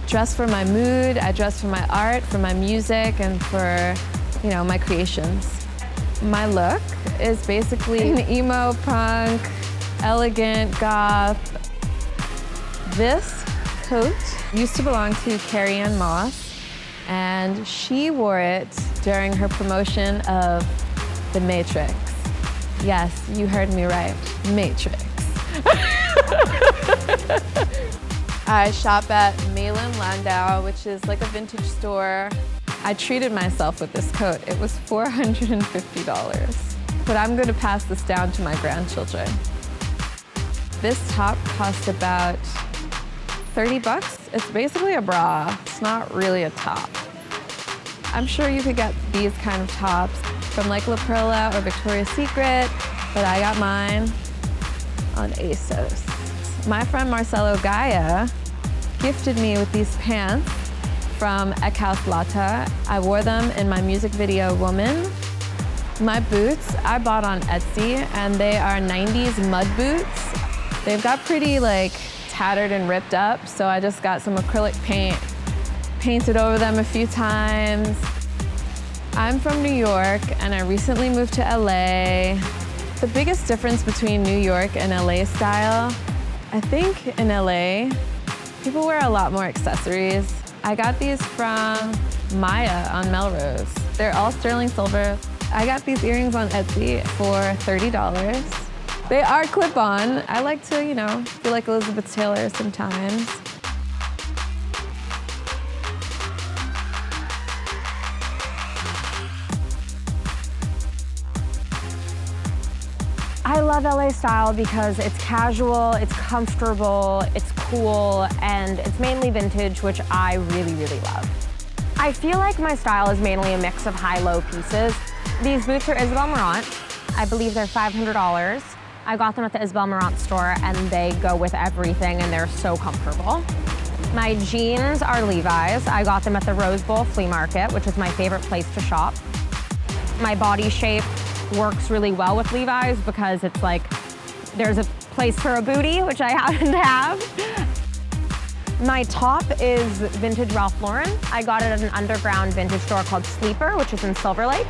dress for my mood, I dress for my art, for my music, and for, you know, my creations. My look is basically an emo, punk, elegant, goth. This coat used to belong to Carrie Ann Moss, and she wore it during her promotion of The Matrix. Yes, you heard me right, Matrix. I shop at Malin Landau, which is like a vintage store. I treated myself with this coat. It was $450, but I'm going to pass this down to my grandchildren. This top cost about 30 bucks. It's basically a bra. It's not really a top. I'm sure you could get these kind of tops from like La Perla or Victoria's Secret, but I got mine on ASOS. My friend Marcelo Gaia gifted me with these pants from Eckhaus Lotte. I wore them in my music video, Woman. My boots I bought on Etsy, and they are 90s mud boots. They've got pretty like tattered and ripped up, so I just got some acrylic paint, painted over them a few times. I'm from New York, and I recently moved to LA. The biggest difference between New York and LA style, I think in LA, people wear a lot more accessories. I got these from Maya on Melrose. They're all sterling silver. I got these earrings on Etsy for $30. They are clip-on. I like to, you know, feel like Elizabeth Taylor sometimes. I love LA style because it's casual, it's comfortable, it's cool, and it's mainly vintage, which I really, really love. I feel like my style is mainly a mix of high-low pieces. These boots are Isabel Marant. I believe they're $500. I got them at the Isabel Marant store, and they go with everything, and they're so comfortable. My jeans are Levi's. I got them at the Rose Bowl Flea Market, which is my favorite place to shop. My body shape works really well with Levi's because it's like, there's a place for a booty, which I happen to have. My top is vintage Ralph Lauren. I got it at an underground vintage store called Sleeper, which is in Silver Lake.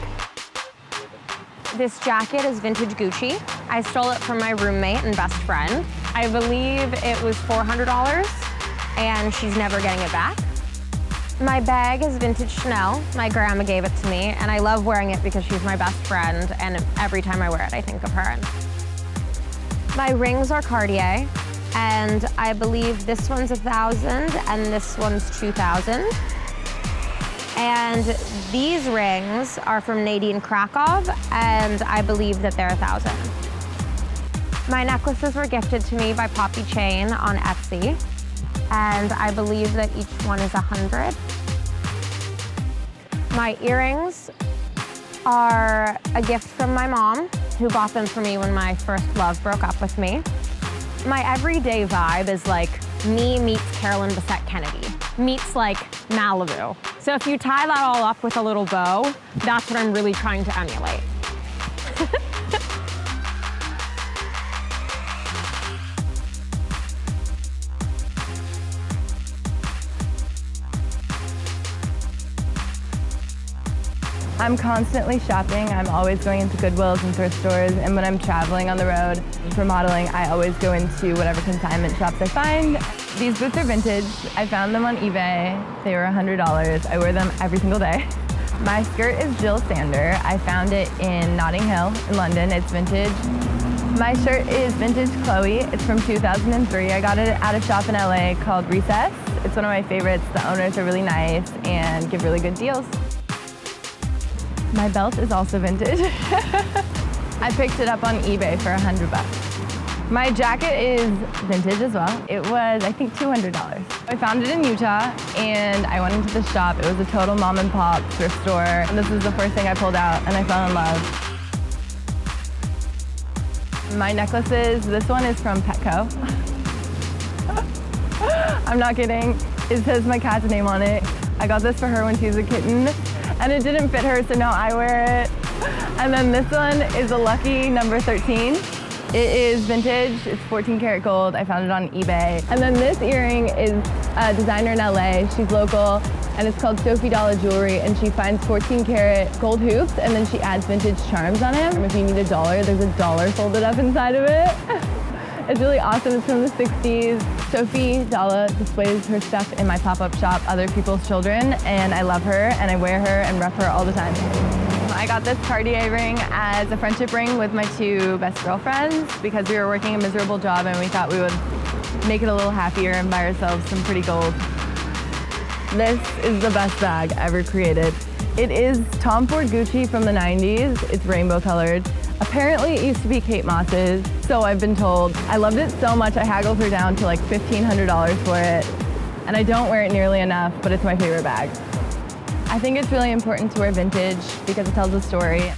This jacket is vintage Gucci. I stole it from my roommate and best friend. I believe it was $400, and she's never getting it back. My bag is vintage Chanel. My grandma gave it to me, and I love wearing it because she's my best friend, and every time I wear it, I think of her. My rings are Cartier, and I believe this one's $1,000 and this one's $2,000. And these rings are from Nadine Krakow, and I believe that they're $1,000. My necklaces were gifted to me by Poppy Chain on Etsy, and I believe that each one is $100. My earrings are a gift from my mom, who bought them for me when my first love broke up with me. My everyday vibe is like me meets Carolyn Bessette Kennedy, meets like Malibu. So if you tie that all up with a little bow, that's what I'm really trying to emulate. I'm constantly shopping. I'm always going into Goodwills and thrift stores, and when I'm traveling on the road for modeling, I always go into whatever consignment shops I find. These boots are vintage. I found them on eBay. They were $100. I wear them every single day. My skirt is Jill Sander. I found it in Notting Hill in London. It's vintage. My shirt is vintage Chloe. It's from 2003. I got it at a shop in LA called Recess. It's one of my favorites. The owners are really nice and give really good deals. My belt is also vintage. I picked it up on eBay for $100. My jacket is vintage as well. It was, I think, $200. I found it in Utah, and I went into the shop. It was a total mom and pop thrift store. And this was the first thing I pulled out, and I fell in love. My necklaces, this one is from Petco. I'm not kidding. It says my cat's name on it. I got this for her when she was a kitten, and it didn't fit her, so now I wear it. And then this one is a Lucky number 13. It is vintage, it's 14 karat gold. I found it on eBay. And then this earring is a designer in LA. She's local, and it's called Sophie Jewelry, and she finds 14-karat gold hoops, and then she adds vintage charms on it. If you need $1, there's $1 folded up inside of it. It's really awesome. It's from the 60s. Sophie displays her stuff in my pop-up shop, Other People's Children, and I love her, and I wear her and rep her all the time. I got this Cartier ring as a friendship ring with my 2 best girlfriends because we were working a miserable job and we thought we would make it a little happier and buy ourselves some pretty gold. This is the best bag ever created. It is Tom Ford Gucci from the 90s. It's rainbow colored. Apparently it used to be Kate Moss's, so I've been told. I loved it so much I haggled her down to like $1,500 for it. And I don't wear it nearly enough, but it's my favorite bag. I think it's really important to wear vintage because it tells a story.